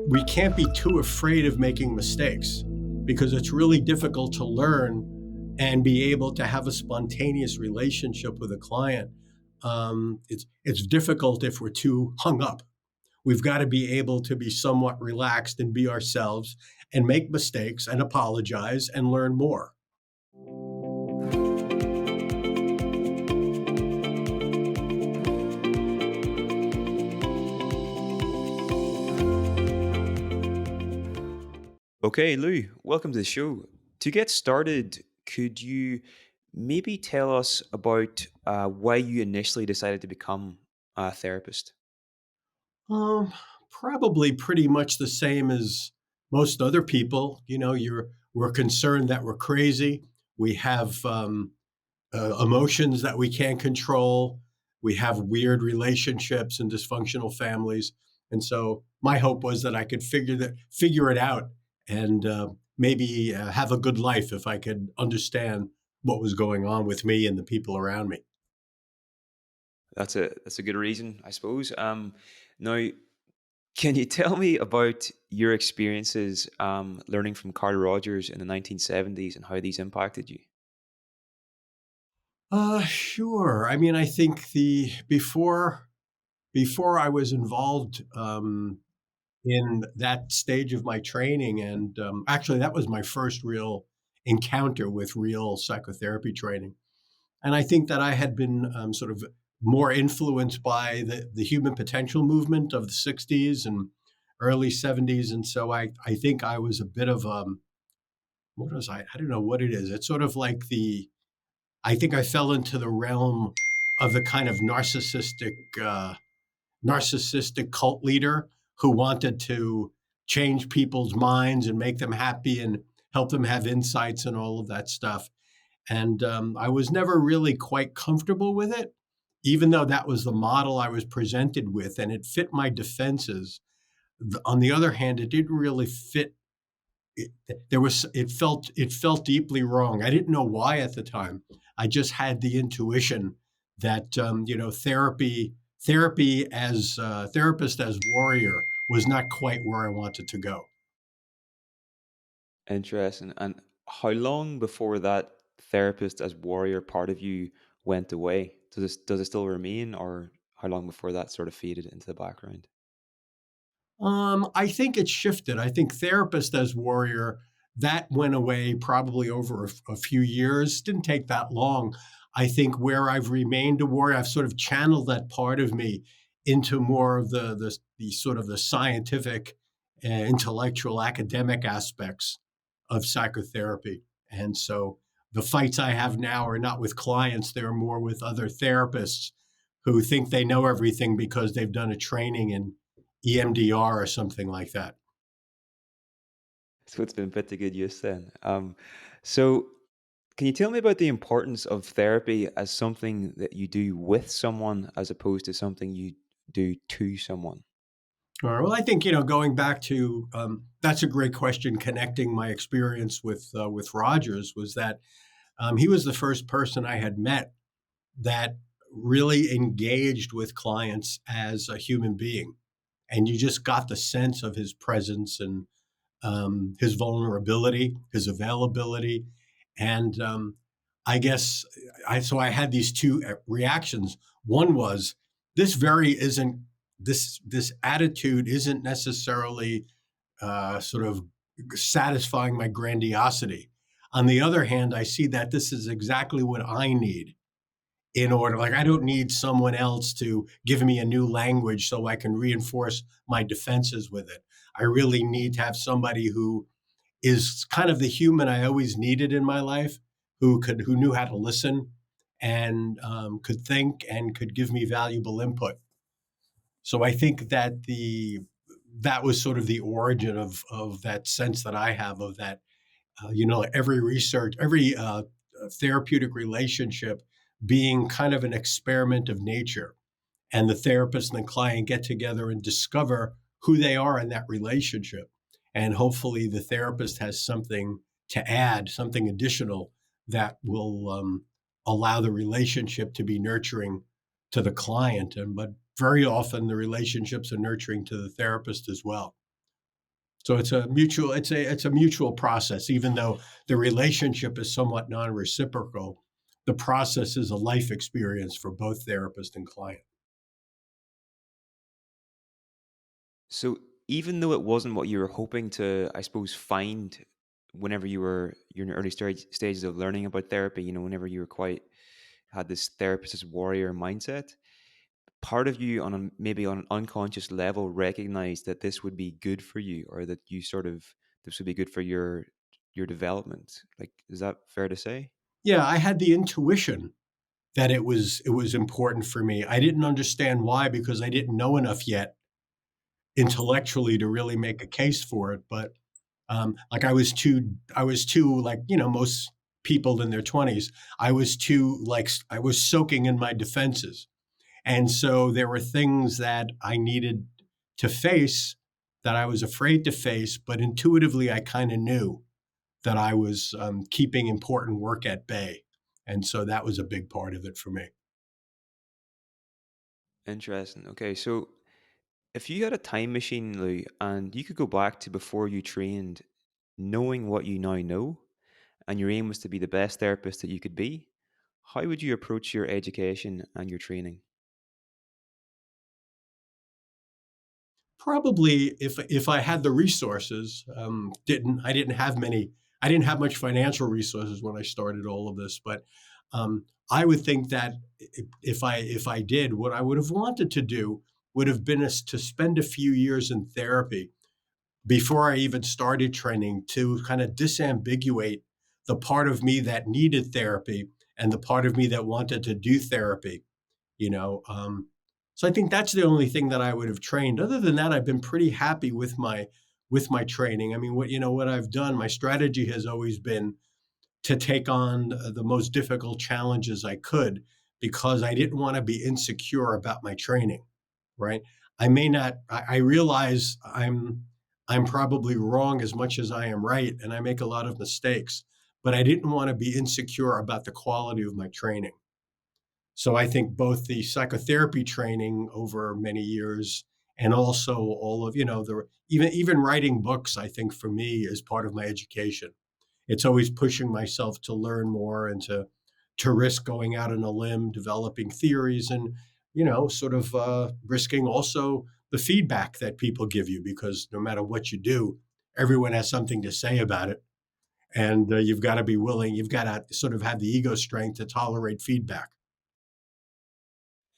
we can't be too afraid of making mistakes because it's really difficult to learn and be able to have a spontaneous relationship with a client. It's difficult if we're too hung up. We've got to be able to be somewhat relaxed and be ourselves and make mistakes and apologize and learn more. Okay, Lou, welcome to the show. To get started, could you maybe tell us about why you initially decided to become a therapist? Um, Probably pretty much the same as most other people. We're concerned that we're crazy. We have emotions that we can't control. We have weird relationships and dysfunctional families. And so my hope was that I could figure it out and maybe have a good life if I could understand what was going on with me and the people around me. That's a good reason, I suppose. Now, can you tell me about your experiences learning from Carl Rogers in the 1970s and how these impacted you? Sure. I mean, I think the before I was involved in that stage of my training, and actually that was my first real encounter with real psychotherapy training. And I think that I had been sort of more influenced by the human potential movement of the 60s and early 70s. And so I think I was a bit of, what was I? I don't know what it is. It's sort of like I think I fell into the realm of the kind of narcissistic cult leader who wanted to change people's minds and make them happy and help them have insights and all of that stuff. And I was never really quite comfortable with it, even though that was the model I was presented with and it fit my defenses. On the other hand, it didn't really fit. It felt deeply wrong. I didn't know why at the time. I just had the intuition that therapy as therapist as warrior was not quite where I wanted to go. Interesting. And how long before that therapist as warrior part of you went away? Does it still remain, or how long before that sort of faded into the background? I think it shifted. I think therapist as warrior that went away probably over a few years. Didn't take that long. I think where I've remained a warrior, I've sort of channeled that part of me into more of the sort of the scientific, intellectual, academic aspects of psychotherapy. And so the fights I have now are not with clients; they're more with other therapists who think they know everything because they've done a training in EMDR or something like that. So it's been put to good use then. So can you tell me about the importance of therapy as something that you do with someone as opposed to something you do to someone? All right. Well, I think going back to that's a great question. Connecting my experience with Rogers was that he was the first person I had met that really engaged with clients as a human being, and you just got the sense of his presence and his vulnerability, his availability, and I guess I had these two reactions. One was this very isn't this attitude isn't necessarily sort of satisfying my grandiosity. On the other hand, I see that this is exactly what I need in order. Like I don't need someone else to give me a new language so I can reinforce my defenses with it. I really need to have somebody who is kind of the human I always needed in my life, who knew how to listen and could think and could give me valuable input. So I think that that was sort of the origin of that sense that I have of that. Every therapeutic relationship being kind of an experiment of nature, and the therapist and the client get together and discover who they are in that relationship. And hopefully, the therapist has something to add, something additional that will allow the relationship to be nurturing to the client. But very often, the relationships are nurturing to the therapist as well. So it's a mutual process, even though the relationship is somewhat non-reciprocal. The process is a life experience for both therapist and client. So even though it wasn't what you were hoping to, I suppose, find whenever you're in the early stages of learning about therapy, whenever you were quite had this therapist as warrior mindset, part of you maybe on an unconscious level recognized that this would be good for you, or that this would be good for your development. Like, is that fair to say? Yeah, I had the intuition that it was important for me. I didn't understand why because I didn't know enough yet intellectually to really make a case for it. But like I was too like most people in their 20s. I was soaking in my defenses, and so there were things that I needed to face that I was afraid to face, but intuitively I kind of knew that I was keeping important work at bay, and so that was a big part of it for me. Interesting. Okay, so if you had a time machine, Lou, and you could go back to before you trained, knowing what you now know, and your aim was to be the best therapist that you could be, how would you approach your education and your training? Probably if I had the resources, didn't have many. I didn't have much financial resources when I started all of this, but I would think that if I did, what I would have wanted to do would have been to spend a few years in therapy before I even started training to kind of disambiguate the part of me that needed therapy and the part of me that wanted to do therapy. You know, so I think that's the only thing that I would have trained. Other than that, I've been pretty happy with my training. I mean, what I've done, my strategy has always been to take on the most difficult challenges I could because I didn't want to be insecure about my training, right? I may not I realize I'm probably wrong as much as I am right and I make a lot of mistakes, but I didn't want to be insecure about the quality of my training. So I think both the psychotherapy training over many years and also all of, the even writing books, I think for me is part of my education. It's always pushing myself to learn more and to risk going out on a limb, developing theories and, sort of risking also the feedback that people give you because no matter what you do, everyone has something to say about it. And you've got to be willing, you've got to sort of have the ego strength to tolerate feedback.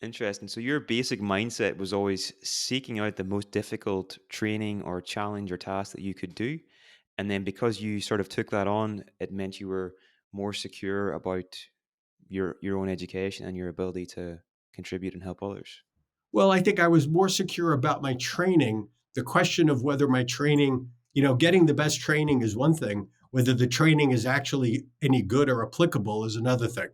Interesting. So your basic mindset was always seeking out the most difficult training or challenge or task that you could do. And then because you sort of took that on, it meant you were more secure about your own education and your ability to contribute and help others. Well, I think I was more secure about my training. The question of whether my training, getting the best training is one thing. Whether the training is actually any good or applicable is another thing.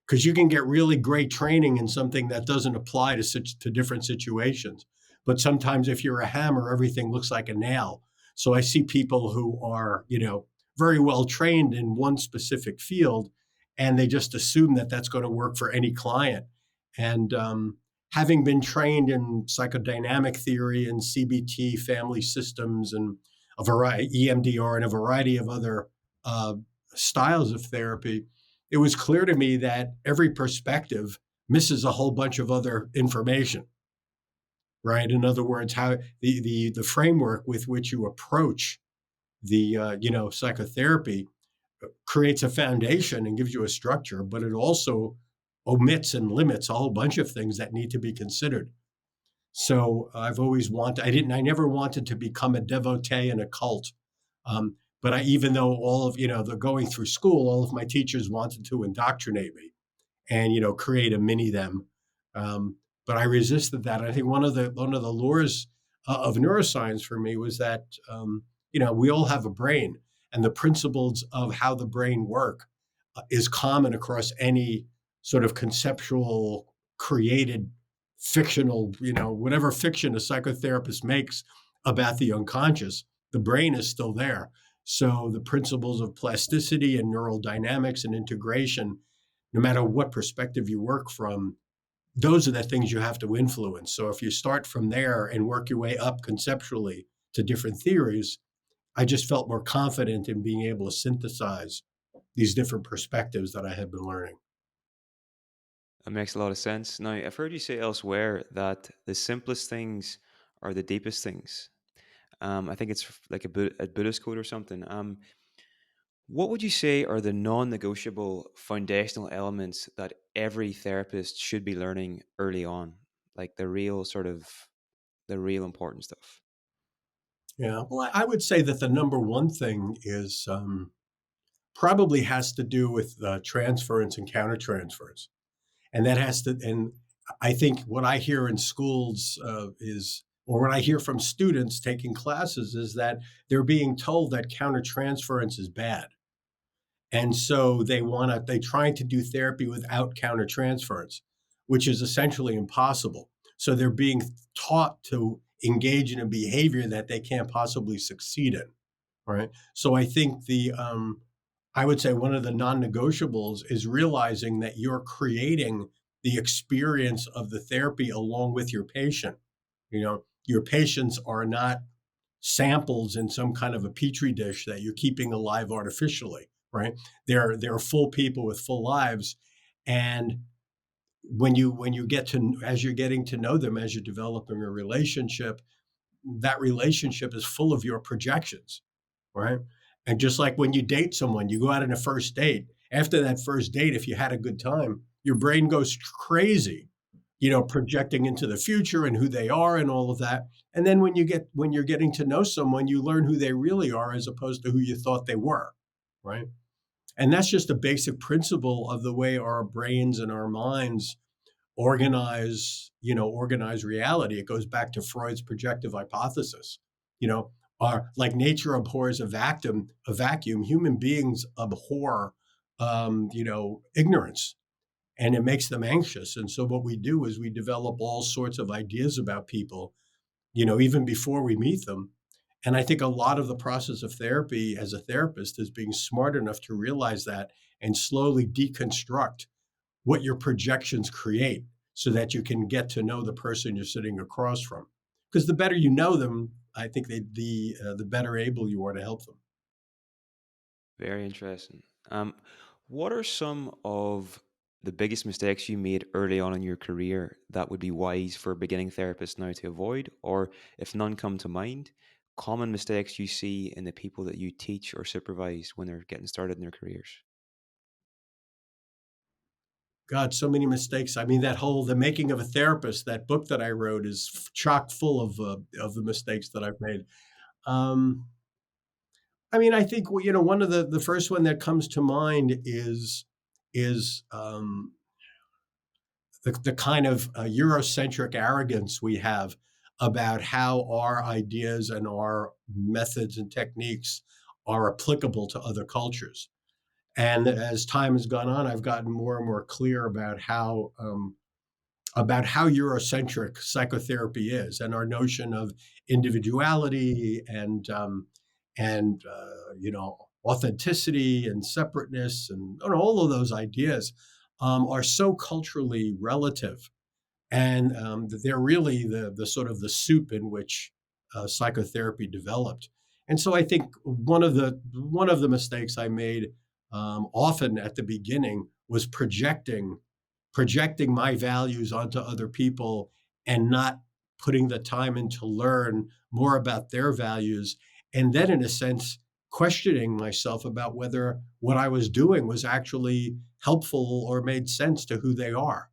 Because you can get really great training in something that doesn't apply to different situations. But sometimes if you're a hammer, everything looks like a nail. So I see people who are, very well trained in one specific field, and they just assume that that's going to work for any client. And having been trained in psychodynamic theory and CBT, family systems, and a variety EMDR and a variety of other uh, styles of therapy, it was clear to me that every perspective misses a whole bunch of other information, right? In other words, how the framework with which you approach the psychotherapy creates a foundation and gives you a structure, but it also omits and limits a whole bunch of things that need to be considered. So I never wanted to become a devotee in a cult. But even though all of, the going through school, all of my teachers wanted to indoctrinate me and create a mini them. Um, but I resisted that. I think one of the lures of neuroscience for me was that we all have a brain, and the principles of how the brain work is common across any sort of conceptual created fictional, whatever fiction a psychotherapist makes about the unconscious, the brain is still there. So the principles of plasticity and neural dynamics and integration, no matter what perspective you work from, those are the things you have to influence. So if you start from there and work your way up conceptually, to different theories, I just felt more confident in being able to synthesize these different perspectives that I had been learning. That makes a lot of sense. Now, I've heard you say elsewhere that the simplest things are the deepest things. I think it's like a Buddhist quote or something. What would you say are the non-negotiable foundational elements that every therapist should be learning early on? Like the real important stuff. Yeah. Well, I would say that the number one thing is probably has to do with transference and countertransference. And that has to, and I think what I hear in schools is, or what I hear from students taking classes is that they're being told that countertransference is bad. And so they trying to do therapy without countertransference, which is essentially impossible. So they're being taught to engage in a behavior that they can't possibly succeed in. Right. So I think I would say one of the non-negotiables is realizing that you're creating the experience of the therapy along with your patient. You know, your patients are not samples in some kind of a petri dish that you're keeping alive artificially, right? They're full people with full lives, and when you get to as you're getting to know them, as you're developing a relationship, that relationship is full of your projections, right? And just like when you date someone, you go out on a first date. After that first date, if you had a good time, your brain goes crazy, projecting into the future and who they are and all of that. And then when you're getting to know someone, you learn who they really are as opposed to who you thought they were, right? And that's just a basic principle of the way our brains and our minds organize reality. It goes back to Freud's projective hypothesis. You know, like nature abhors a vacuum. Human beings abhor, ignorance, and it makes them anxious. And so what we do is we develop all sorts of ideas about people, even before we meet them. And I think a lot of the process of therapy as a therapist is being smart enough to realize that and slowly deconstruct what your projections create so that you can get to know the person you're sitting across from. Because the better you know them, I think the better able you are to help them. Very interesting. What are some of the biggest mistakes you made early on in your career that would be wise for beginning therapists now to avoid? Or if none come to mind, common mistakes you see in the people that you teach or supervise when they're getting started in their careers? God, so many mistakes. I mean, the making of a therapist, that book that I wrote is chock full of the mistakes that I've made. Um, I mean, I think one of the first one that comes to mind is the kind of Eurocentric arrogance we have about how our ideas and our methods and techniques are applicable to other cultures. And as time has gone on, I've gotten more and more clear about how Eurocentric psychotherapy is, and our notion of individuality and authenticity and separateness and all of those ideas are so culturally relative, and they're really the sort of the soup in which psychotherapy developed. And so I think one of the mistakes I made often at the beginning was projecting my values onto other people and not putting the time in to learn more about their values, and then in a sense questioning myself about whether what I was doing was actually helpful or made sense to who they are.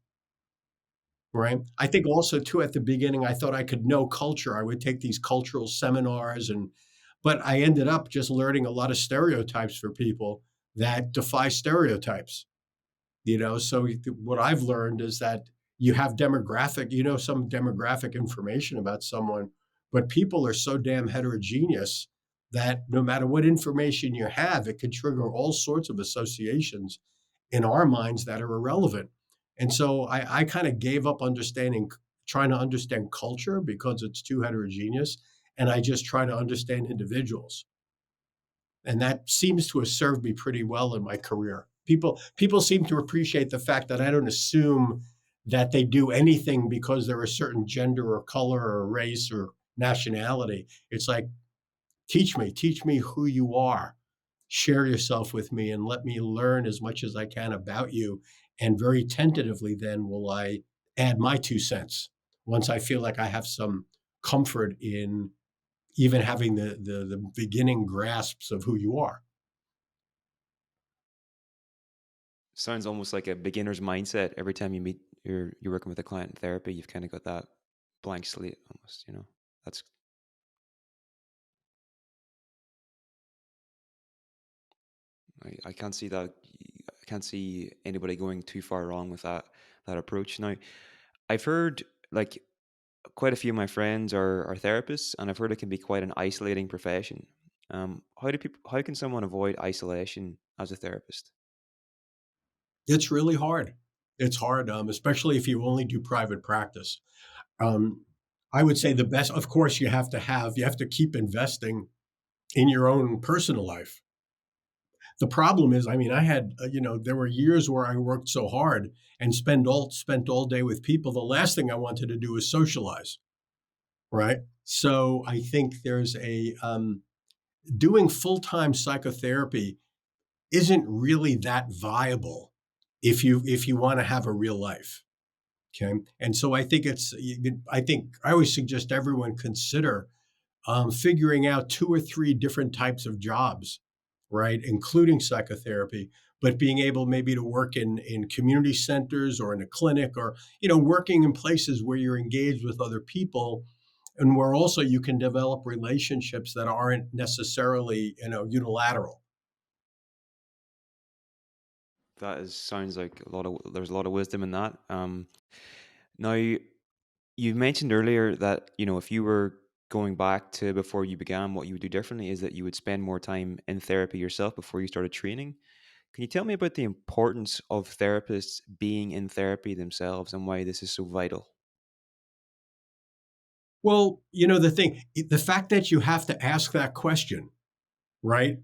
Right. I think also too at the beginning, I thought I could know culture. I would take these cultural seminars but I ended up just learning a lot of stereotypes for people that defy stereotypes. So what I've learned is that you have some demographic information about someone, but people are so damn heterogeneous that no matter what information you have, it can trigger all sorts of associations in our minds that are irrelevant. And so I kind of gave up trying to understand culture because it's too heterogeneous. And I just try to understand individuals. And that seems to have served me pretty well in my career. People seem to appreciate the fact that I don't assume that they do anything because they're a certain gender or color or race or nationality. It's like, teach me who you are. Share yourself with me and let me learn as much as I can about you. And very tentatively, then will I add my 2 cents once I feel like I have some comfort in even having the beginning grasps of who you are. Sounds almost like a beginner's mindset. Every time you meet, you're working with a client in therapy, you've kind of got that blank slate almost. That's I can't see that. I can't see anybody going too far wrong with that approach. Now, I've heard like quite a few of my friends are therapists, and I've heard it can be quite an isolating profession. How can someone avoid isolation as a therapist? It's really hard. It's hard, especially if you only do private practice. Um, I would say the best, of course, you have to keep investing in your own personal life. The problem is, I mean, I had, there were years where I worked so hard and spent all day with people. The last thing I wanted to do was socialize, right? So I think there's doing full time psychotherapy isn't really that viable if you want to have a real life. Okay, and so I think I always suggest everyone consider figuring out 2 or 3 different types of jobs, right, including psychotherapy, but being able maybe to work in community centers or in a clinic, or working in places where you're engaged with other people, and where also you can develop relationships that aren't necessarily unilateral. That is sounds like there's a lot of wisdom in that. Now, you mentioned earlier that if you were going back to before you began, what you would do differently is that you would spend more time in therapy yourself before you started training. Can you tell me about the importance of therapists being in therapy themselves and why this is so vital? Well, the fact that you have to ask that question, right,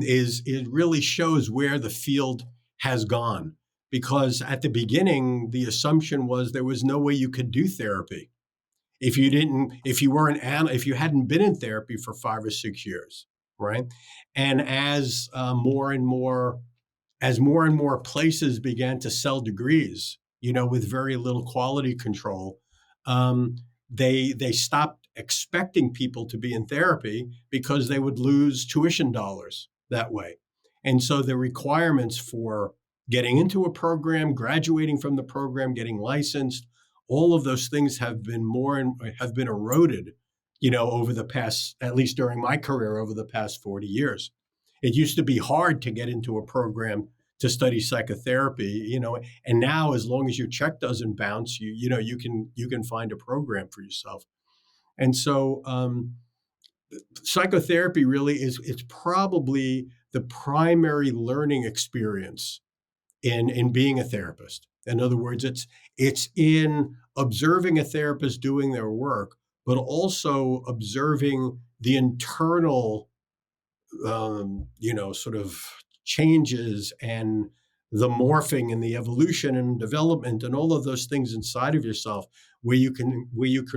is it really shows where the field has gone. Because at the beginning, the assumption was there was no way you could do therapy if you hadn't been in therapy for 5 or 6 years, right? And as more and more places began to sell degrees, with very little quality control, um, they stopped expecting people to be in therapy because they would lose tuition dollars that way. And so the requirements for getting into a program, graduating from the program, getting licensed, all of those things have been eroded, over the past, at least during my career, over the past 40 years. It used to be hard to get into a program to study psychotherapy, and now as long as your check doesn't bounce, you can find a program for yourself. And so psychotherapy really it's probably the primary learning experience in being a therapist. In other words, it's in observing a therapist doing their work, but also observing the internal sort of changes and the morphing and the evolution and development and all of those things inside of yourself, where you can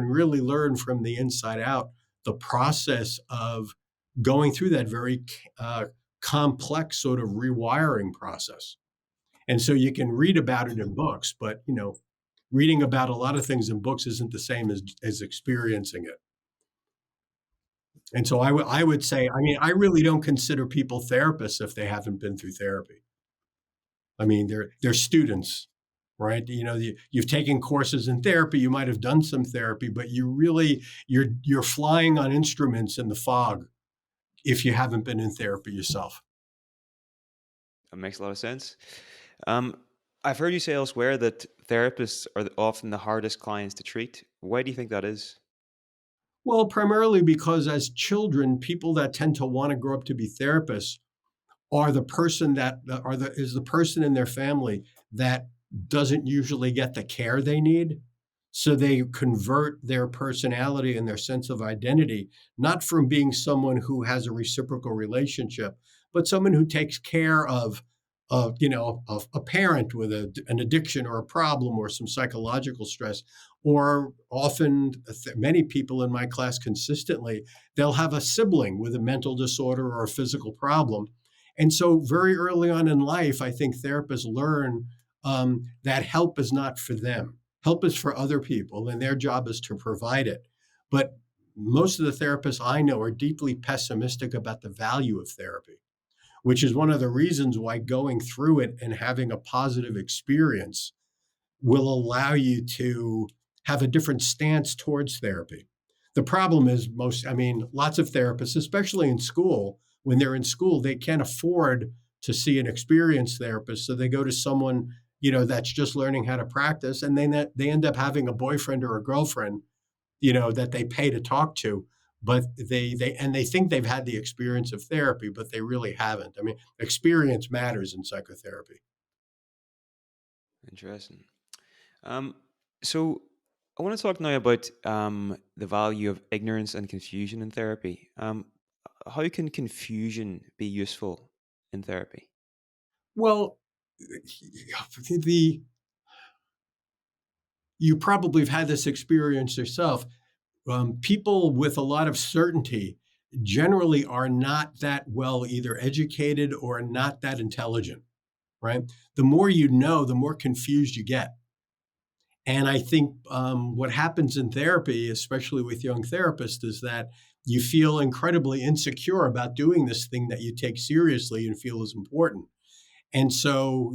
really learn from the inside out the process of going through that very uh, complex sort of rewiring process. And so you can read about it in books, but reading about a lot of things in books isn't the same as experiencing it. And so I would say, I mean, I really don't consider people therapists if they haven't been through therapy. I mean, they're students, right? You've taken courses in therapy, you might have done some therapy, but you're flying on instruments in the fog if you haven't been in therapy yourself. That makes a lot of sense. Um, I've heard you say elsewhere that therapists are often the hardest clients to treat. Why do you think that is? Well, primarily because as children, people that tend to want to grow up to be therapists are the person that are the is the person in their family that doesn't usually get the care they need. So they convert their personality and their sense of identity, not from being someone who has a reciprocal relationship, but someone who takes care of a parent with an addiction or a problem or some psychological stress, or often many people in my class consistently, they'll have a sibling with a mental disorder or a physical problem. And so very early on in life, I think therapists learn that help is not for them. Help is for other people, and their job is to provide it. But most of the therapists I know are deeply pessimistic about the value of therapy, which is one of the reasons why going through it and having a positive experience will allow you to have a different stance towards therapy. The problem is lots of therapists, especially in school, when they're in school, they can't afford to see an experienced therapist. So they go to someone, that's just learning how to practice, and then they end up having a boyfriend or a girlfriend, that they pay to talk to, but they think they've had the experience of therapy, but they really haven't. I mean, experience matters in psychotherapy. Interesting. Um, so I want to talk now about the value of ignorance and confusion in therapy. How can confusion be useful in therapy? Well, the you probably have had this experience yourself. People with a lot of certainty generally are not that well either educated or not that intelligent, right? The more you know, the more confused you get. And I think what happens in therapy, especially with young therapists, is that you feel incredibly insecure about doing this thing that you take seriously and feel is important. And so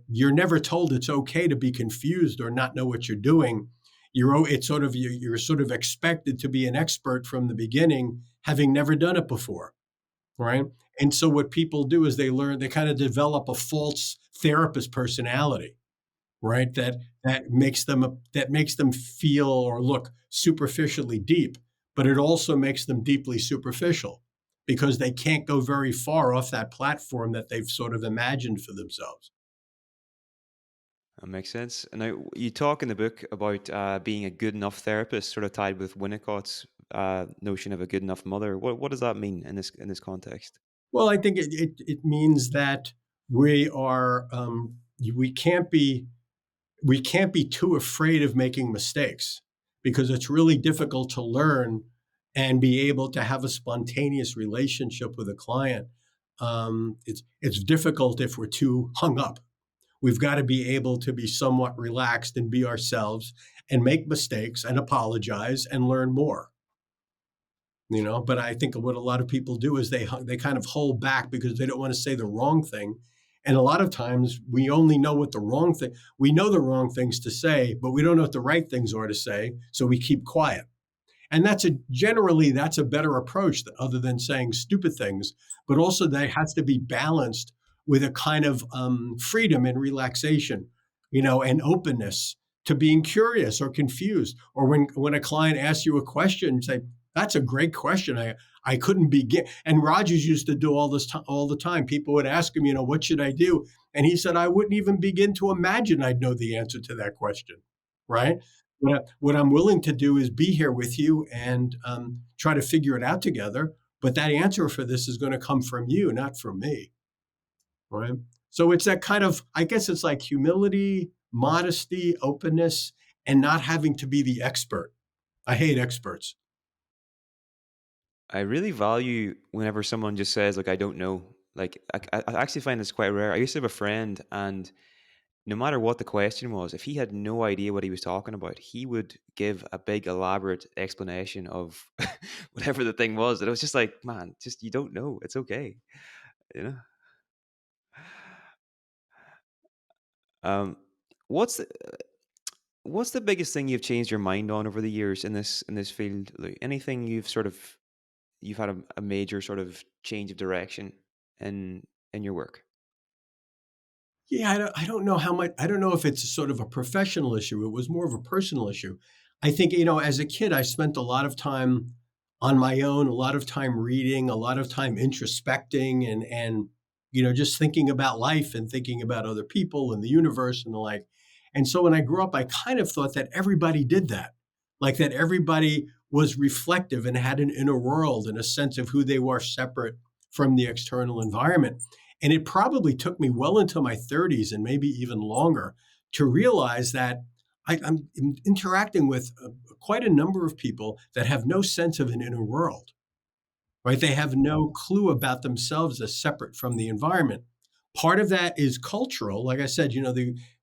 you're never told it's okay to be confused or not know what you're doing. You're sort of expected to be an expert from the beginning, having never done it before, right? And so what people do is they kind of develop a false therapist personality, right? That makes them feel or look superficially deep, but it also makes them deeply superficial because they can't go very far off that platform that they've sort of imagined for themselves. That makes sense. And now you talk in the book about being a good enough therapist, sort of tied with Winnicott's notion of a good enough mother. What does that mean in this context? Well, I think it means that we are we can't be we can't be too afraid of making mistakes because it's really difficult to learn and be able to have a spontaneous relationship with a client. It's difficult if we're too hung up. We've got to be able to be somewhat relaxed and be ourselves and make mistakes and apologize and learn more. But I think what a lot of people do is they kind of hold back because they don't want to say the wrong thing. And a lot of times we only know what the wrong thing we know the wrong things to say, but we don't know what the right things are to say, so we keep quiet. And that's a better approach other than saying stupid things, but also that has to be balanced with a kind of freedom and relaxation, and openness to being curious or confused. Or when a client asks you a question, say, "That's a great question. I couldn't begin." And Rogers used to do all this all the time. People would ask him, "What should I do?" And he said, "I wouldn't even begin to imagine I'd know the answer to that question." Right? What I'm willing to do is be here with you and try to figure it out together. But that answer for this is going to come from you, not from me. Right. So it's that kind of, I guess it's like humility, modesty, openness, and not having to be the expert. I hate experts. I really value whenever someone just says, like, I don't know. Like, I actually find this quite rare. I used to have a friend, and no matter what the question was, if he had no idea what he was talking about, he would give a big, elaborate explanation of whatever the thing was. And it was just like, man, just you don't know. It's okay. You know? Um, what's the, what's the biggest thing you've changed your mind on over the years in this field? Like, anything you've had a major sort of change of direction in in your work? Yeah, I don't know how much, I don't know if it's a sort of a professional issue. It was more of a personal issue. I think, as a kid, I spent a lot of time on my own, a lot of time reading, a lot of time introspecting and just thinking about life and thinking about other people and the universe and the like. And so when I grew up, I kind of thought that everybody did that, like that everybody was reflective and had an inner world and a sense of who they were separate from the external environment. And it probably took me well into my 30s and maybe even longer to realize that I'm interacting with quite a number of people that have no sense of an inner world, right? They have no clue about themselves as separate from the environment. Part of that is cultural. Like I said,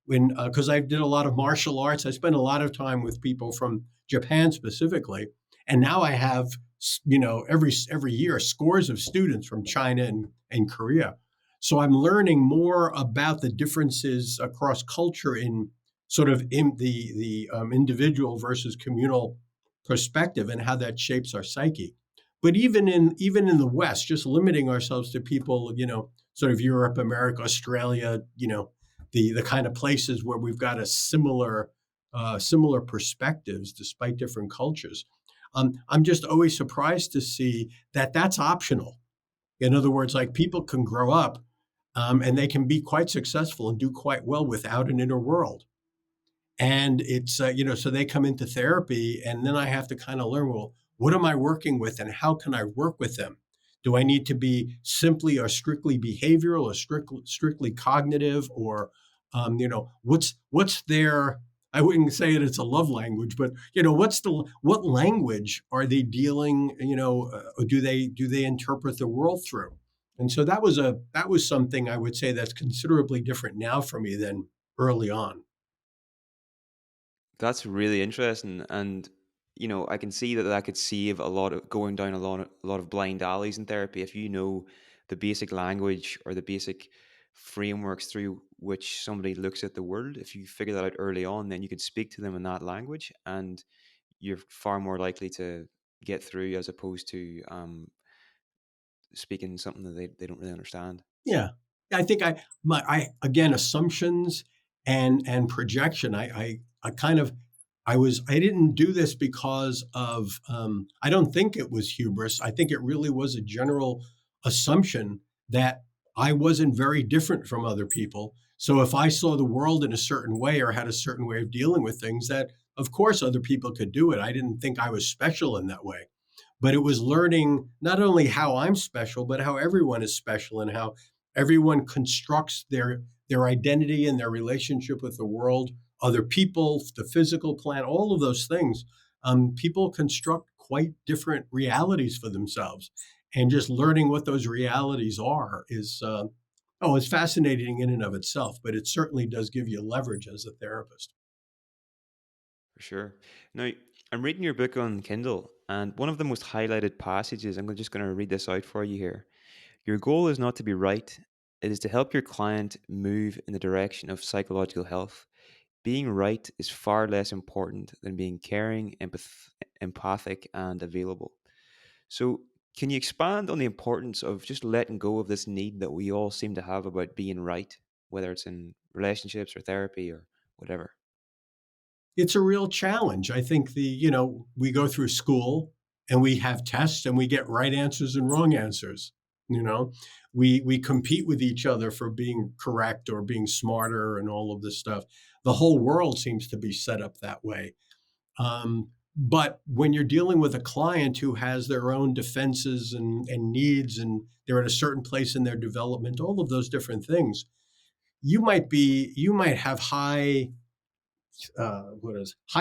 because I did a lot of martial arts, I spent a lot of time with people from Japan specifically, and now I have every year scores of students from China and Korea. So I'm learning more about the differences across culture in sort of in the individual versus communal perspective and how that shapes our psyche. But even in the West, just limiting ourselves to people, sort of Europe, America, Australia, the kind of places where we've got a similar perspectives despite different cultures. I'm just always surprised to see that that's optional. In other words, like people can grow up and they can be quite successful and do quite well without an inner world. And it's, so they come into therapy, and then I have to kind of learn, well, what am I working with and how can I work with them? Do I need to be simply or strictly behavioral or strictly cognitive or, what's their, I wouldn't say that it's a love language, but, what language are they dealing, or do they interpret the world through? And so that was something I would say that's considerably different now for me than early on. That's really interesting, and I can see that that could save a lot of going down a lot of blind alleys in therapy if you know the basic language or the basic frameworks through which somebody looks at the world. If you figure that out early on, then you can speak to them in that language, and you're far more likely to get through as opposed to speaking something that they don't really understand. Yeah. I think I again, assumptions and projection. I kind of I didn't do this because of I don't think it was hubris. I think it really was a general assumption that I wasn't very different from other people. So if I saw the world in a certain way or had a certain way of dealing with things, that of course other people could do it. I didn't think I was special in that way, but it was learning not only how I'm special, but how everyone is special and how everyone constructs their identity and their relationship with the world, other people, the physical planet, all of those things. People construct quite different realities for themselves, and just learning what those realities are is it's fascinating in and of itself. But it certainly does give you leverage as a therapist. For sure. Now, I'm reading your book on Kindle, and one of the most highlighted passages, just going to read this out for you here. Your goal is not to be right, it is to help your client move in the direction of psychological health. Being right is far less important than being caring, empathic, and available. So, can you expand on the importance of just letting go of this need that we all seem to have about being right, whether it's in relationships or therapy or whatever? It's a real challenge. I think we go through school and we have tests and we get right answers and wrong answers. You know, we compete with each other for being correct or being smarter and all of this stuff. The whole world seems to be set up that way. But when you're dealing with a client who has their own defenses and needs, and they're at a certain place in their development, all of those different things, you might have high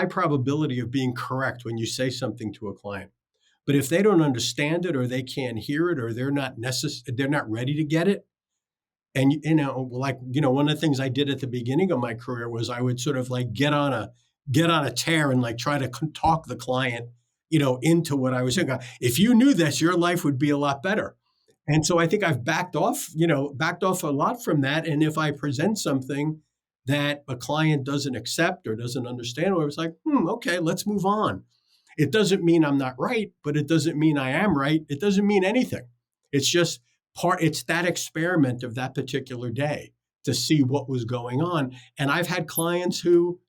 probability of being correct when you say something to a client. But if they don't understand it or they can't hear it or they're not ready to get it, and one of the things I did at the beginning of my career was I would sort of like get on a tear and like try to talk the client, into what I was saying. If you knew this, your life would be a lot better. And so I think I've backed off a lot from that. And if I present something that a client doesn't accept or doesn't understand, well, it's like, okay, let's move on. It doesn't mean I'm not right, but it doesn't mean I am right. It doesn't mean anything. It's just it's that experiment of that particular day to see what was going on. And I've had clients who,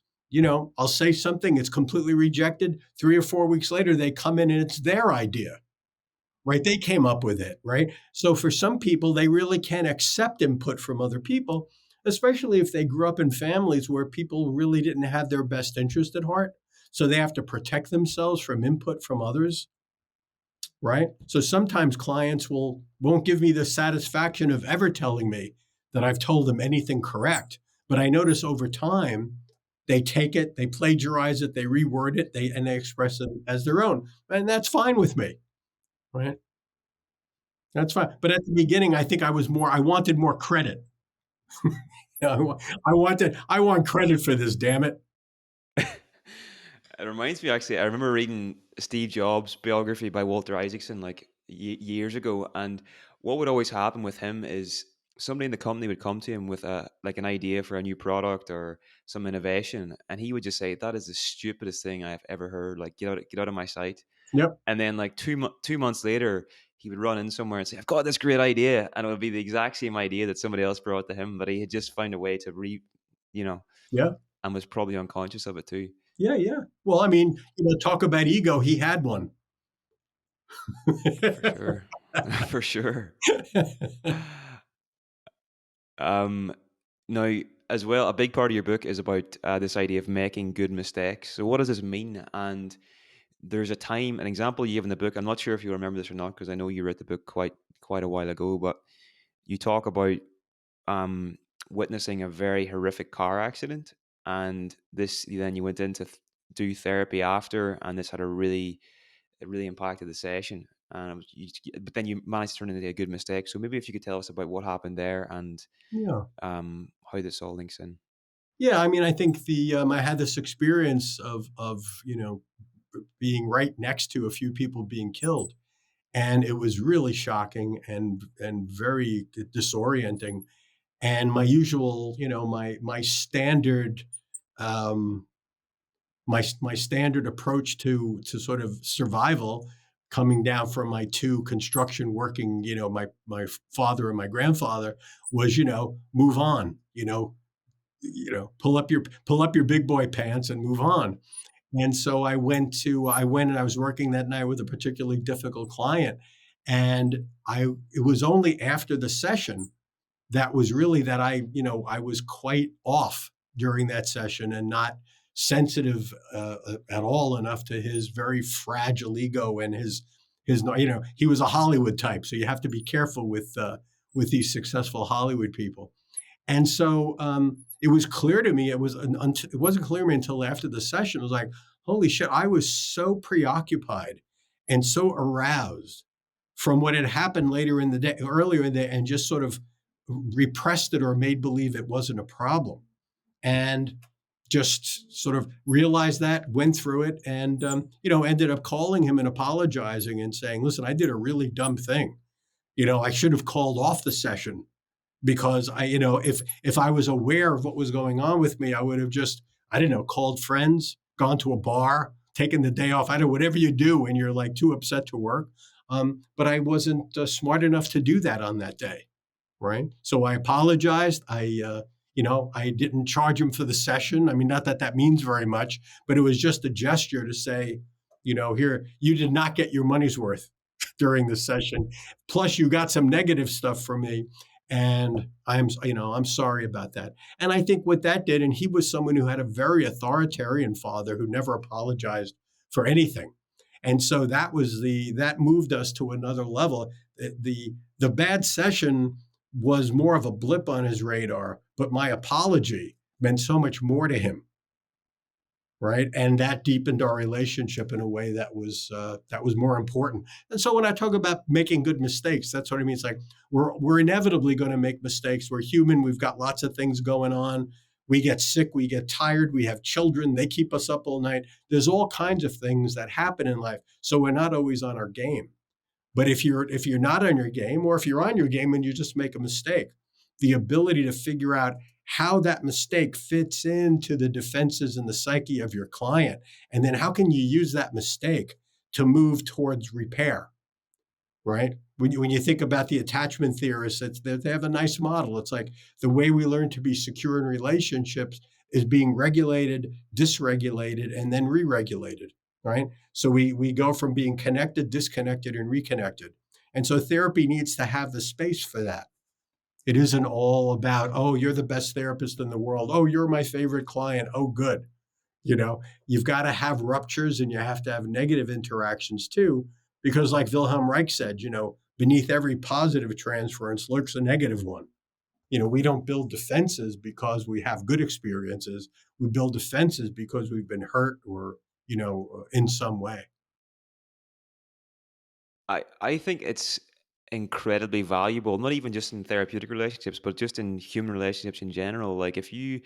I'll say something, it's completely rejected. 3 or 4 weeks later, they come in and it's their idea, right? They came up with it, right? So for some people, they really can't accept input from other people, especially if they grew up in families where people really didn't have their best interest at heart. So they have to protect themselves from input from others. right? So sometimes clients won't give me the satisfaction of ever telling me that I've told them anything correct. But I notice over time, they take it, they plagiarize it, they reword it, they express it as their own. And that's fine with me, right? That's fine. But at the beginning, I think I wanted more credit. I want credit for this, damn it. It reminds me, actually, I remember reading Steve Jobs' biography by Walter Isaacson like years ago, and what would always happen with him is somebody in the company would come to him with a like an idea for a new product or some innovation, and he would just say, "That is the stupidest thing I've ever heard. Like, get out of my sight." Yep. And then like 2 months later, he would run in somewhere and say, "I've got this great idea," and it would be the exact same idea that somebody else brought to him, but he had just found a way to you know, Yeah. and was probably unconscious of it too. Yeah. Yeah. Well, I mean, talk about ego. He had one. For sure. For sure. Um, Now, as well, a big part of your book is about this idea of making good mistakes. So, what does this mean? And there's a time, an example you give in the book. I'm not sure if you remember this or not, because I know you read the book quite a while ago. But you talk about um, witnessing a very horrific car accident, and this then you went into do therapy after, and this had it really impacted the session. And but then you managed to turn it into a good mistake. So maybe if you could tell us about what happened there and Yeah. how this all links in. Yeah, I mean, I think I had this experience of being right next to a few people being killed, and it was really shocking and very disorienting. And my usual, my standard, um, my standard approach to sort of survival, coming down from my two construction working, my father and my grandfather, was move on, pull up your big boy pants and move on. And so I went and I was working that night with a particularly difficult client. And it was only after the session that was really that I was quite off during that session and not sensitive at all enough to his very fragile ego and he was a Hollywood type. So you have to be careful with these successful Hollywood people. And so it was clear to me. It wasn't clear to me until after the session. It was like, holy shit! I was so preoccupied and so aroused from what had happened earlier in the day, and just sort of repressed it or made believe it wasn't a problem, and just sort of realized that, went through it, and ended up calling him and apologizing and saying, "Listen, I did a really dumb thing. I should have called off the session." Because if I was aware of what was going on with me, I would have just, I don't know, called friends, gone to a bar, taken the day off. I don't know, whatever you do when you're like too upset to work. But I wasn't smart enough to do that on that day, right? So I apologized. I didn't charge him for the session. I mean, not that that means very much, but it was just a gesture to say, here, you did not get your money's worth during the session. Plus, you got some negative stuff from me, and I'm sorry about that. And I think what that did, and he was someone who had a very authoritarian father who never apologized for anything. And so that moved us to another level. The bad session was more of a blip on his radar, but my apology meant so much more to him, right? And that deepened our relationship in a way that was more important. And so when I talk about making good mistakes, that's what I mean. It's like we're inevitably going to make mistakes. We're human. We've got lots of things going on. We get sick. We get tired. We have children. They keep us up all night. There's all kinds of things that happen in life. So we're not always on our game. But if you're not on your game, or if you're on your game and you just make a mistake, the ability to figure out how that mistake fits into the defenses and the psyche of your client, and then how can you use that mistake to move towards repair, right? When you think about the attachment theorists, they have a nice model. It's like the way we learn to be secure in relationships is being regulated, dysregulated, and then re-regulated, right? So we go from being connected, disconnected, and reconnected. And so therapy needs to have the space for that. It isn't all about, oh, you're the best therapist in the world. Oh, you're my favorite client. Oh, good. You've got to have ruptures and you have to have negative interactions too, Because like Wilhelm Reich said, beneath every positive transference lurks a negative one. We don't build defenses because we have good experiences. We build defenses because we've been hurt or, in some way. I think it's incredibly valuable, not even just in therapeutic relationships, but just in human relationships in general. Like if you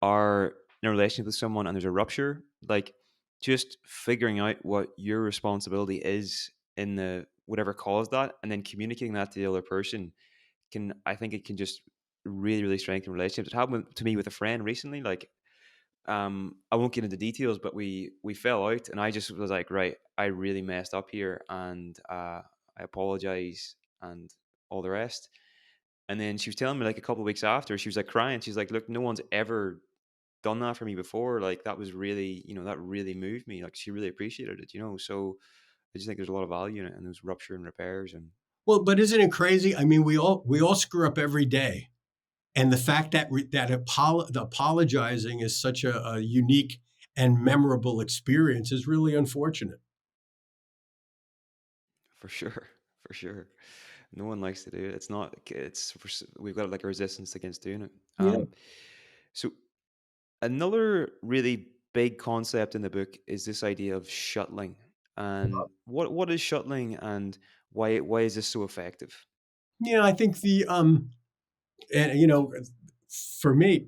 are in a relationship with someone and there's a rupture, like just figuring out what your responsibility is in the whatever caused that and then communicating that to the other person can, I think it can just really, really strengthen relationships. It happened to me with a friend recently. Like I won't get into details, but we fell out, and I just was like, right, I really messed up here, and I apologize, and all the rest. And then she was telling me like a couple of weeks after, she was like crying. She's like, look, no one's ever done that for me before. Like that was really, that really moved me. Like she really appreciated it. So I just think there's a lot of value in it, and those rupture and repairs, and Well, but isn't it crazy? I mean, we all screw up every day. And the fact that the apologizing is such a unique and memorable experience is really unfortunate. for sure, for sure. No one likes to do it. It's not. We've got like a resistance against doing it. Yeah. So another really big concept in the book is this idea of shuttling. And what is shuttling, and why is this so effective? I think and for me,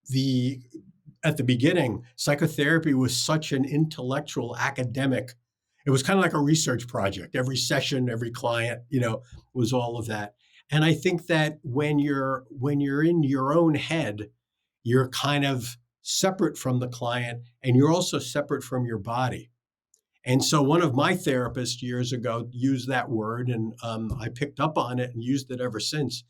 the at the beginning, psychotherapy was such an intellectual academic. It was kind of like a research project. Every session, every client, was all of that. And I think that when you're in your own head, you're kind of separate from the client and you're also separate from your body. And so one of my therapists years ago used that word, and I picked up on it and used it ever since.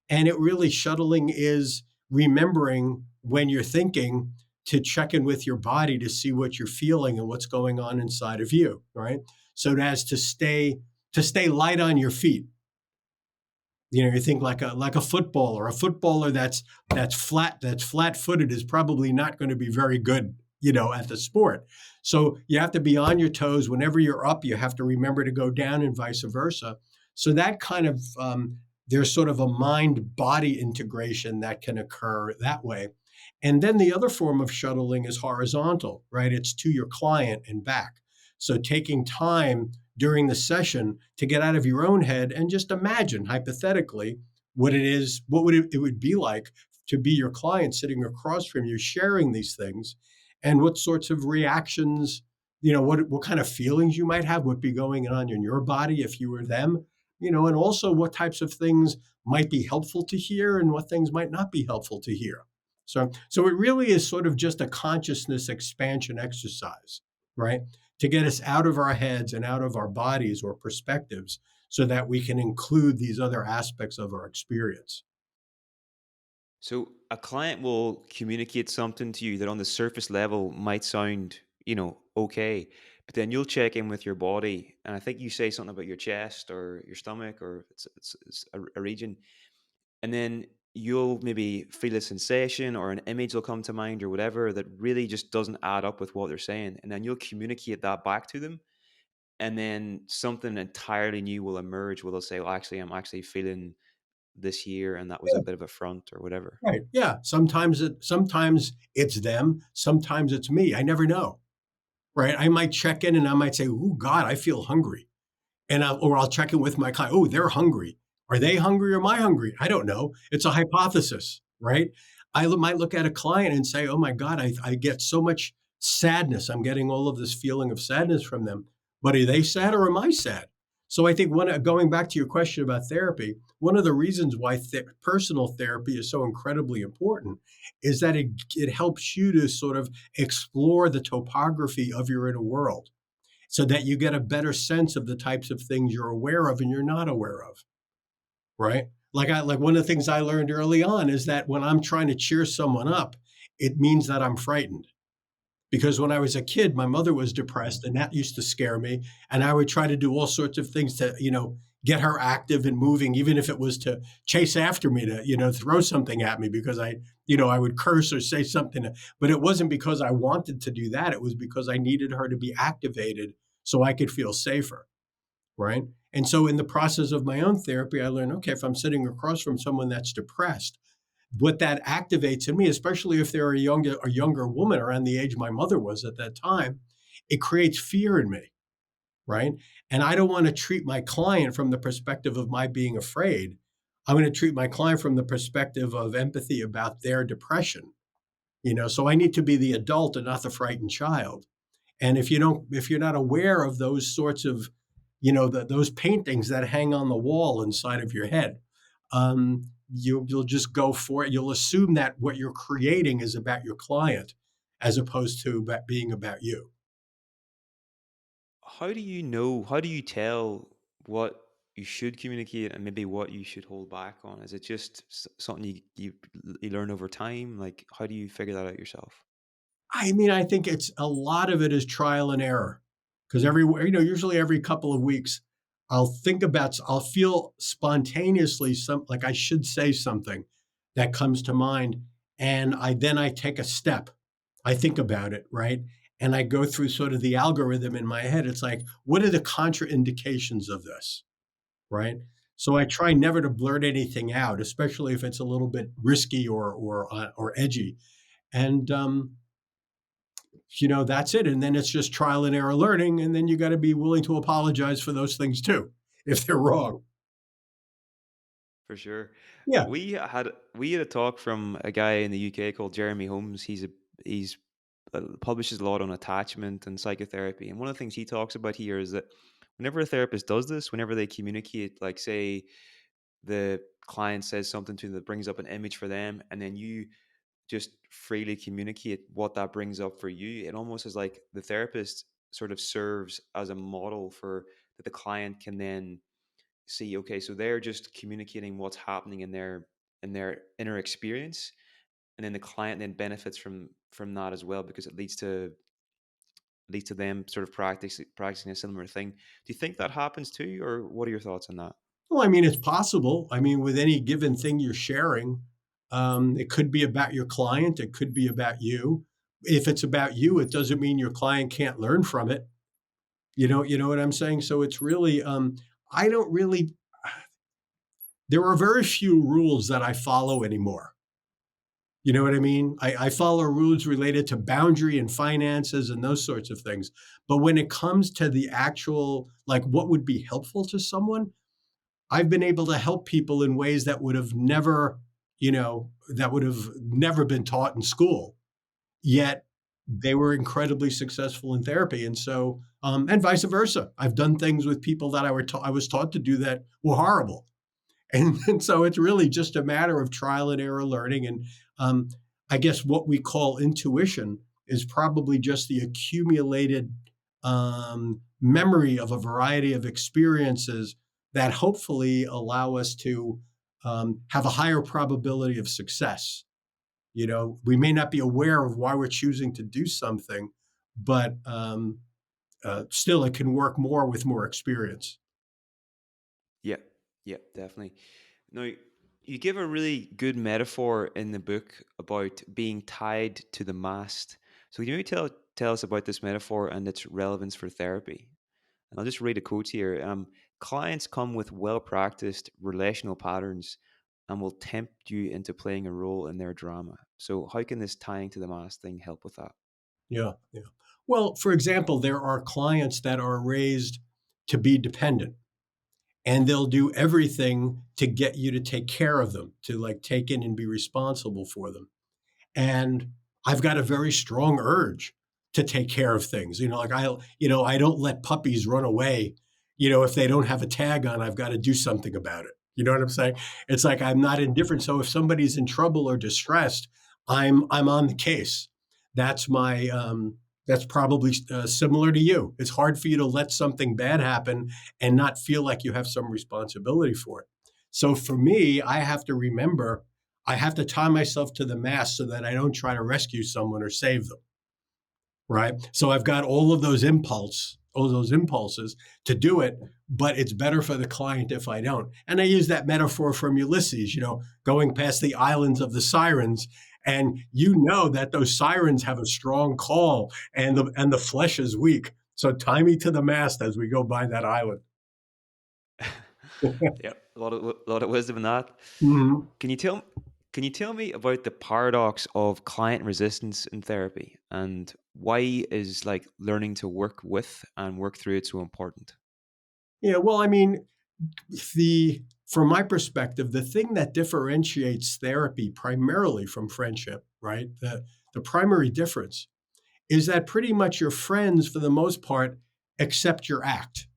And it really, shuttling is remembering when you're thinking to check in with your body to see what you're feeling and what's going on inside of you, right? So as to stay light on your feet. You think like a footballer. A footballer that's flat-footed is probably not going to be very good, at the sport. So you have to be on your toes. Whenever you're up, you have to remember to go down, and vice versa. So that kind of there's sort of a mind-body integration that can occur that way. And then the other form of shuttling is horizontal, right? It's to your client and back. So taking time during the session to get out of your own head and just imagine hypothetically what it would be like to be your client sitting across from you sharing these things, and what sorts of reactions, what kind of feelings you might have, would be going on in your body if you were them, and also what types of things might be helpful to hear and what things might not be helpful to hear. So it really is sort of just a consciousness expansion exercise, right? To get us out of our heads and out of our bodies or perspectives so that we can include these other aspects of our experience. So a client will communicate something to you that on the surface level might sound, okay, but then you'll check in with your body, and I think you say something about your chest or your stomach, or it's a region, and then you'll maybe feel a sensation or an image will come to mind or whatever that really just doesn't add up with what they're saying, and then you'll communicate that back to them, and then something entirely new will emerge where they'll say, well, actually, I'm actually feeling this here, and that was a Yeah, bit of a front or whatever. right. Yeah. Sometimes it's them, sometimes it's me. I never know. Right. I might check in and I might say, "Oh God, I feel hungry." Or I'll check in with my client. Oh, they're hungry. Are they hungry or am I hungry? I don't know. It's a hypothesis, right? Might look at a client and say, oh my God, I get so much sadness. I'm getting all of this feeling of sadness from them. But are they sad or am I sad? So I think going back to your question about therapy, one of the reasons why personal therapy is so incredibly important is that it helps you to sort of explore the topography of your inner world so that you get a better sense of the types of things you're aware of and you're not aware of, right? Like one of the things I learned early on is that when I'm trying to cheer someone up, it means that I'm frightened. Because when I was a kid, my mother was depressed and that used to scare me. And I would try to do all sorts of things to, get her active and moving, even if it was to chase after me to, throw something at me because I would curse or say something. But it wasn't because I wanted to do that. It was because I needed her to be activated so I could feel safer. right? And so in the process of my own therapy, I learned, okay, if I'm sitting across from someone that's depressed, what that activates in me, especially if they're a younger woman around the age my mother was at that time, it creates fear in me, right? And I don't want to treat my client from the perspective of my being afraid. I'm going to treat my client from the perspective of empathy about their depression. So I need to be the adult and not the frightened child. And if you're not aware of those sorts of, those paintings that hang on the wall inside of your head, you'll just go for it. You'll assume that what you're creating is about your client, as opposed to being about you. How do you know? How do you tell what you should communicate and maybe what you should hold back on? Is it just something you learn over time? Like, how do you figure that out yourself? I mean, I think it's a lot of it is trial and error, because usually every couple of weeks, I'll feel spontaneously like I should say something that comes to mind, and I take a step. I think about it, right, and I go through sort of the algorithm in my head. It's like, what are the contraindications of this, right? So I try never to blurt anything out, especially if it's a little bit risky or edgy, and that's it. And then it's just trial and error learning. And then you got to be willing to apologize for those things too, if they're wrong. For sure. Yeah. We had a talk from a guy in the UK called Jeremy Holmes. He's publishes a lot on attachment and psychotherapy. And one of the things he talks about here is that whenever a therapist does this, whenever they communicate, like say the client says something to them that brings up an image for them, and then you just freely communicate what that brings up for you, it almost is like the therapist sort of serves as a model for that the client can then see, okay, so they're just communicating what's happening in their inner experience, and then the client then benefits from that as well because it leads to them sort of practicing a similar thing. Do you think that happens too, or what are your thoughts on that? Well, I mean, it's possible. I mean, with any given thing you're sharing, it could be about your client, it could be about you. If it's about you, it doesn't mean your client can't learn from it. You know what I'm saying? So it's really, I don't really, there are very few rules that I follow anymore. You know what I mean? I follow rules related to boundary and finances and those sorts of things. But when it comes to the actual, like what would be helpful to someone, I've been able to help people in ways that would have never been taught in school. Yet they were incredibly successful in therapy. And so, and vice versa. I've done things with people that I was taught to do that were horrible. And so it's really just a matter of trial and error learning. And um, I guess what we call intuition is probably just the accumulated memory of a variety of experiences that hopefully allow us to have a higher probability of success. We may not be aware of why we're choosing to do something, but still it can work more with more experience. Yeah, yeah, definitely. Now, you give a really good metaphor in the book about being tied to the mast. So, can you maybe tell us about this metaphor and its relevance for therapy? And I'll just read a quote here. Clients come with well practiced relational patterns and will tempt you into playing a role in their drama. So, how can this tying to the mast thing help with that? Yeah, yeah. Well, for example, there are clients that are raised to be dependent, and they'll do everything to get you to take care of them, to like take in and be responsible for them. And I've got a very strong urge to take care of things. I don't let puppies run away. If they don't have a tag on, I've got to do something about it. You know what I'm saying? It's like I'm not indifferent. So if somebody's in trouble or distressed, I'm on the case. That's my that's probably similar to you. It's hard for you to let something bad happen and not feel like you have some responsibility for it. So for me, I have to tie myself to the mast so that I don't try to rescue someone or save them. Right. So I've got all those impulses to do it, but it's better for the client if I don't. And I use that metaphor from Ulysses, going past the islands of the sirens. And that those sirens have a strong call and the flesh is weak. So tie me to the mast as we go by that island. Yeah, a lot of wisdom in that. Mhm. Can you tell can you tell me about the paradox of client resistance in therapy, and why is like learning to work with and work through it so important? Yeah, well, I mean, the from my perspective, the thing that differentiates therapy primarily from friendship, right? The primary difference is that pretty much your friends, for the most part, accept your act.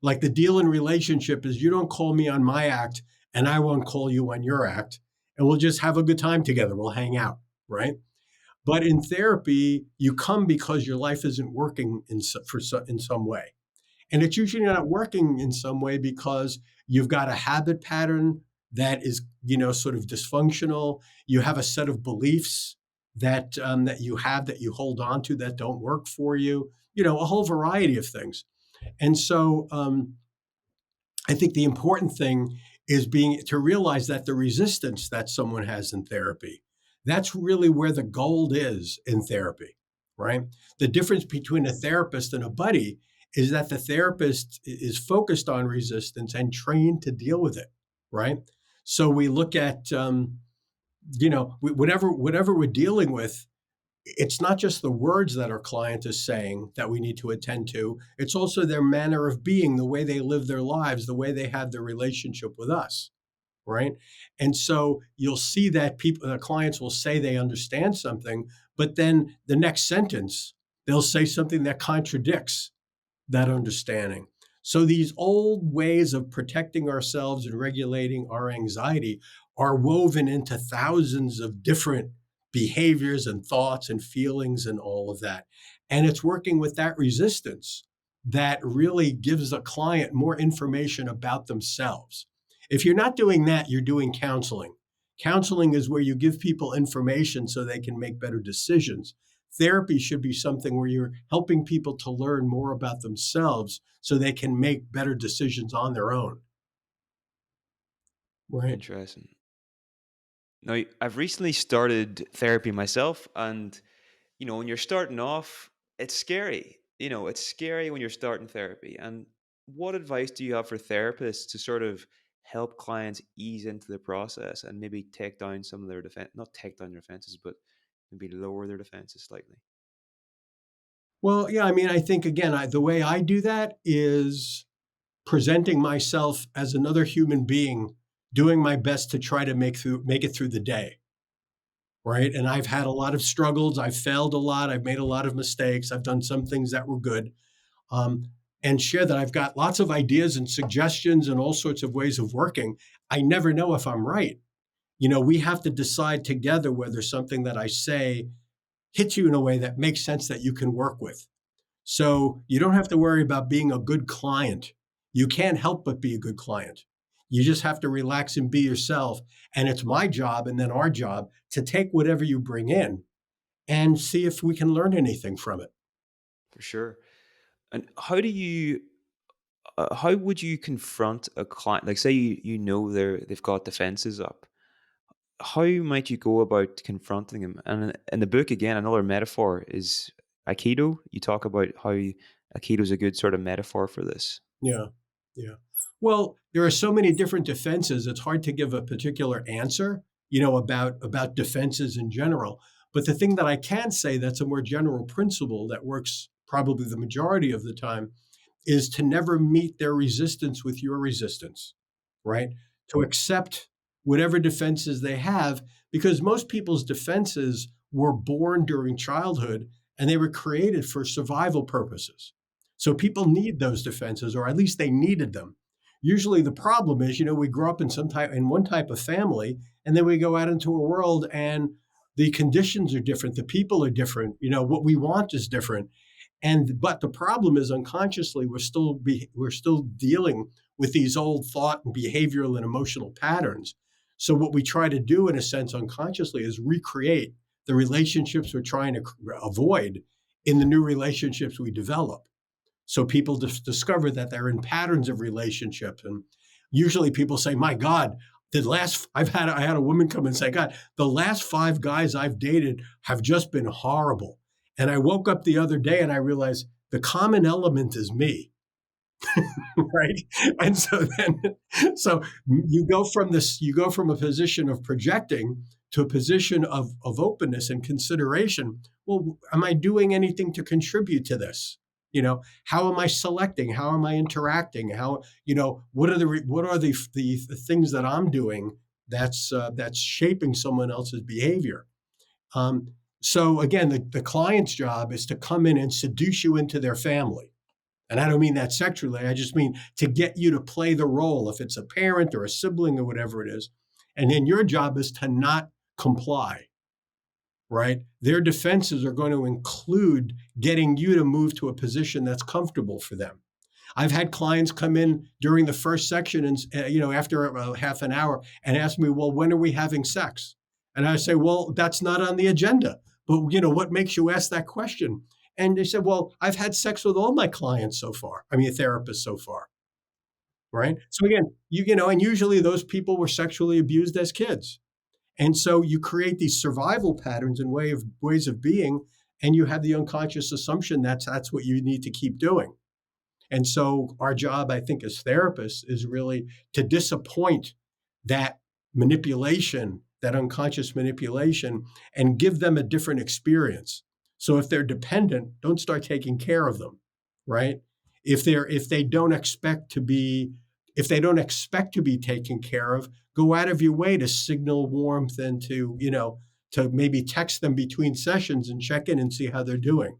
Like the deal in relationship is you don't call me on my act, and I won't call you on your act, and we'll just have a good time together. We'll hang out, right? But in therapy, you come because your life isn't working in some way. And it's usually not working in some way because you've got a habit pattern that is, sort of dysfunctional. You have a set of beliefs that you have that you hold on to that don't work for you. A whole variety of things. And so I think the important thing is being to realize that the resistance that someone has in therapy, that's really where the gold is in therapy, right? The difference between a therapist and a buddy is that the therapist is focused on resistance and trained to deal with it, right? So we look at, whatever we're dealing with, it's not just the words that our client is saying that we need to attend to. It's also their manner of being, the way they live their lives, the way they have their relationship with us, right? And so you'll see that the clients will say they understand something, but then the next sentence, they'll say something that contradicts that understanding. So these old ways of protecting ourselves and regulating our anxiety are woven into thousands of different behaviors and thoughts and feelings and all of that. And it's working with that resistance that really gives a client more information about themselves. If you're not doing that, you're doing counseling. Counseling is where you give people information so they can make better decisions. Therapy should be something where you're helping people to learn more about themselves so they can make better decisions on their own. Right. Interesting. Now, I've recently started therapy myself, and when you're starting off, it's scary. It's scary when you're starting therapy. And what advice do you have for therapists to sort of help clients ease into the process and maybe take down some of their defense, not take down their defenses, but maybe lower their defenses slightly? Well, yeah, I mean, I think again, the way I do that is presenting myself as another human being, doing my best to try to make it through the day. Right. And I've had a lot of struggles. I've failed a lot. I've made a lot of mistakes. I've done some things that were good. Um, and share that I've got lots of ideas and suggestions and all sorts of ways of working. I never know if I'm right. We have to decide together whether something that I say hits you in a way that makes sense that you can work with. So you don't have to worry about being a good client. You can't help but be a good client. You just have to relax and be yourself. And it's my job and then our job to take whatever you bring in and see if we can learn anything from it. For sure. And how would you confront a client? Like, say they've got defenses up. How might you go about confronting them? And in the book, again, another metaphor is Aikido. You talk about how Aikido is a good sort of metaphor for this. Yeah. Yeah. Well, there are so many different defenses. It's hard to give a particular answer, about defenses in general. But the thing that I can say that's a more general principle that works probably the majority of the time is to never meet their resistance with your resistance, right? To accept whatever defenses they have, because most people's defenses were born during childhood and they were created for survival purposes. So people need those defenses, or at least they needed them. Usually the problem is, we grow up in one type of family, and then we go out into a world and the conditions are different, the people are different, what we want is different. But the problem is unconsciously we're still dealing with these old thought and behavioral and emotional patterns. So what we try to do in a sense unconsciously is recreate the relationships we're trying to avoid in the new relationships we develop. So people discover that they're in patterns of relationships, and usually people say, "My God, I had a woman come and say, God, the last 5 guys I've dated have just been horrible." And I woke up the other day and I realized the common element is me. right? And so then, so you go from a position of projecting to a position of openness and consideration. Well, am I doing anything to contribute to this? How am I selecting? How am I interacting? What are the things that I'm doing that's shaping someone else's behavior? So again, the client's job is to come in and seduce you into their family. And I don't mean that sexually. I just mean to get you to play the role, if it's a parent or a sibling or whatever it is. And then your job is to not comply, right? Their defenses are going to include getting you to move to a position that's comfortable for them. I've had clients come in during the first section and, after half an hour and ask me, well, when are we having sex? And I say, well, that's not on the agenda. But, what makes you ask that question? And they said, well, I've had sex with all my clients so far. I mean, therapists so far. Right. So again, and usually those people were sexually abused as kids. And so you create these survival patterns and ways of being, and you have the unconscious assumption that's what you need to keep doing. And so our job, I think, as therapists is really to disappoint that manipulation, that unconscious manipulation, and give them a different experience. So if they're dependent, don't start taking care of them, right? If they don't expect to be if they don't expect to be taken care of, go out of your way to signal warmth and to maybe text them between sessions and check in and see how they're doing,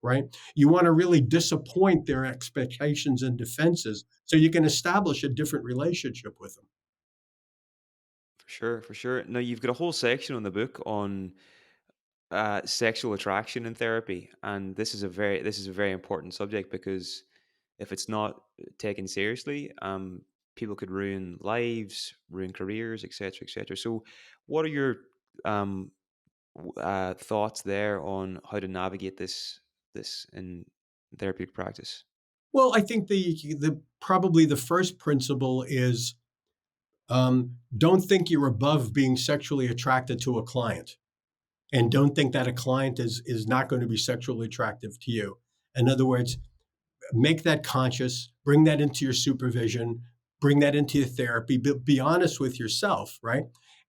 right? You want to really disappoint their expectations and defenses so you can establish a different relationship with them. For sure, for sure. Now you've got a whole section on the book on sexual attraction in therapy, and this is a very important subject because if it's not taken seriously, people could ruin lives, ruin careers, etc., etc. So, what are your um, thoughts there on how to navigate this in therapeutic practice? Well, I think the probably the first principle is don't think you're above being sexually attracted to a client, and don't think that a client is not going to be sexually attractive to you. In other words, make that conscious, bring that into your supervision, bring that into your therapy, be honest with yourself, right?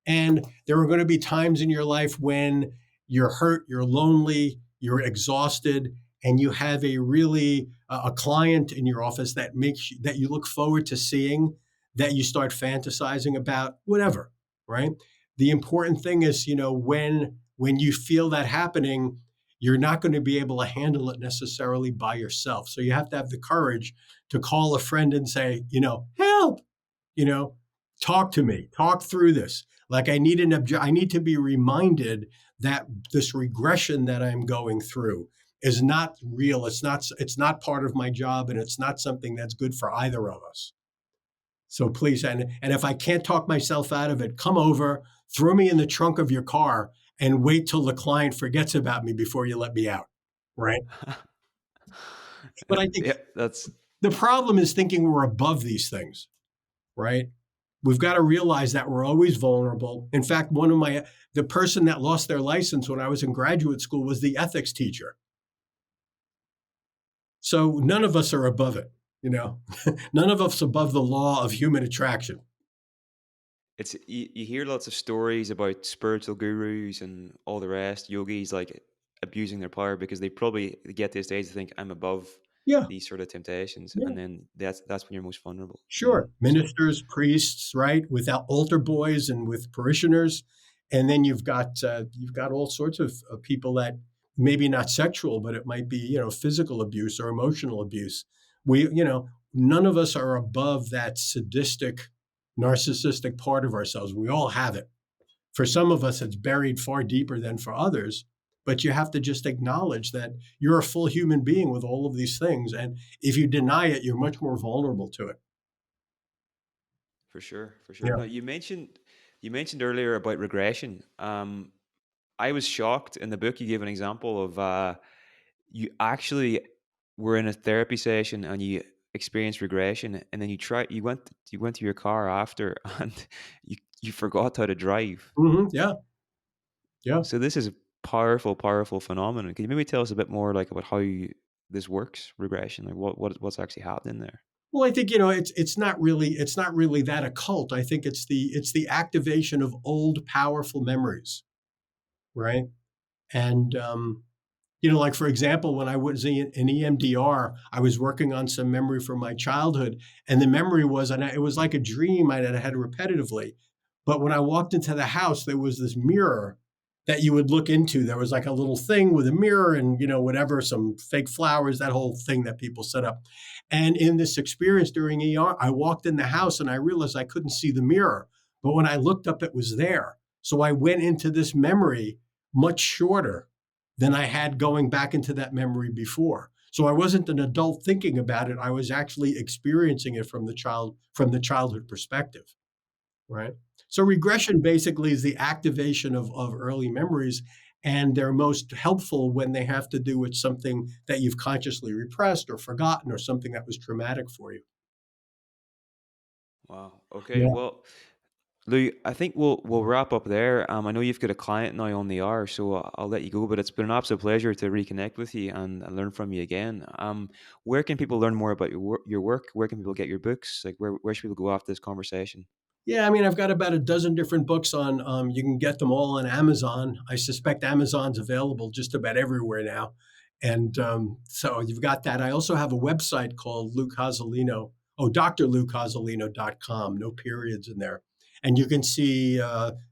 And there are going to be times in your life when you're hurt, you're lonely, you're exhausted, and you have a client in your office that you look forward to seeing, that you start fantasizing about, whatever, right? The important thing is, when you feel that happening, you're not going to be able to handle it necessarily by yourself. So you have to have the courage to call a friend and say, help, you know, talk to me, talk through this. Like I need to be reminded that this regression that I'm going through is not real. It's not part of my job, and it's not something that's good for either of us. So please, and if I can't talk myself out of it, come over, throw me in the trunk of your car, and wait till the client forgets about me before you let me out. Right. But I think Yeah, that's the problem is thinking we're above these things, right? We've got to realize that we're always vulnerable. In fact, the person that lost their license when I was in graduate school was the ethics teacher. So none of us are above it, you know. None of us above the law of human attraction. you hear lots of stories about spiritual gurus and all the rest, yogis like abusing their power because they probably get to a stage to think I'm above Yeah, these sort of temptations, yeah. and then that's when you're most vulnerable. Yeah. Sure. So Ministers, priests, right, with altar boys and with parishioners, and then you've got all sorts of people that maybe not sexual, but it might be physical abuse or emotional abuse. None of us are above that sadistic, narcissistic part of ourselves. We all have it. For some of us, it's buried far deeper than for others. But you have to just acknowledge that you're a full human being with all of these things, and if you deny it, you're much more vulnerable to it. for sure, for sure. Yeah. Now you mentioned earlier about regression. I was shocked in the book. You gave an example of you actually were in a therapy session and you experienced regression, and then you went to your car after and you forgot how to drive. Yeah. Yeah. So this is a powerful, powerful phenomenon. Can you maybe tell us a bit more like about how this works, regression, like what's actually happening there? Well, I think, it's not really that occult. I think it's the activation of old powerful memories, right? And like, for example, when I was in EMDR, I was working on some memory from my childhood, and the memory was, it was like a dream I had repetitively. But when I walked into the house, there was this mirror that you would look into. There was like a little thing with a mirror and, whatever, some fake flowers, that whole thing that people set up. And in this experience during ER, I walked in the house and I realized I couldn't see the mirror. But when I looked up, it was there. So I went into this memory much shorter than I had going back into that memory before. So I wasn't an adult thinking about it. I was actually experiencing it from the childhood perspective, right? So regression basically is the activation of early memories, and they're most helpful when they have to do with something that you've consciously repressed or forgotten, or something that was traumatic for you. Wow. Okay. Yeah. Well, Lou, I think we'll wrap up there. I know you've got a client now on the hour, so I'll let you go. But it's been an absolute pleasure to reconnect with you and learn from you again. Where can people learn more about your work? Where can people get your books? Like, where should people go after this conversation? Yeah, I mean, I've got about a dozen different books on. You can get them all on Amazon. I suspect Amazon's available just about everywhere now, and so you've got that. I also have a website called Lou Cozolino. Oh, drloucozolino.com. No periods in there, and you can see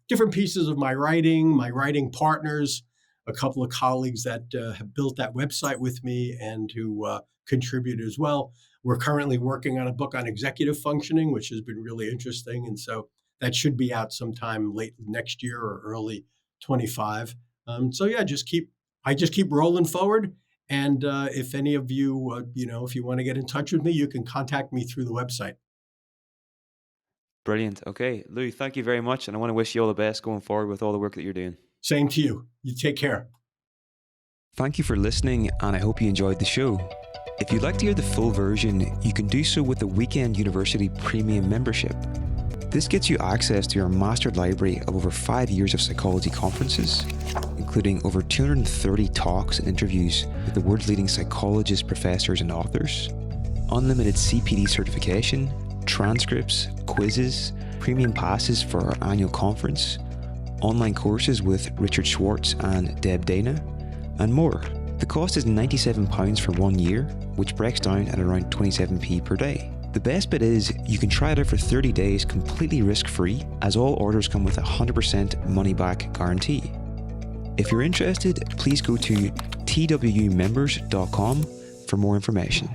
different pieces of my writing partners, a couple of colleagues that have built that website with me and who contribute as well. We're currently working on a book on executive functioning, which has been really interesting. And so that should be out sometime late next year or early 25. So yeah, I just keep rolling forward. And if any of you, if you want to get in touch with me, you can contact me through the website. Brilliant. Okay, Lou, thank you very much, and I want to wish you all the best going forward with all the work that you're doing. Same to you. You take care. Thank you for listening, and I hope you enjoyed the show. If you'd like to hear the full version, you can do so with the Weekend University Premium membership. This gets you access to our mastered library of over 5 years of psychology conferences, including over 230 talks and interviews with the world's leading psychologists, professors, and authors, unlimited CPD certification, transcripts, quizzes, premium passes for our annual conference, online courses with Richard Schwartz and Deb Dana, and more. The cost is £97 for 1 year, which breaks down at around 27p per day. The best bit is you can try it out for 30 days completely risk-free, as all orders come with a 100% money-back guarantee. If you're interested, please go to twmembers.com for more information.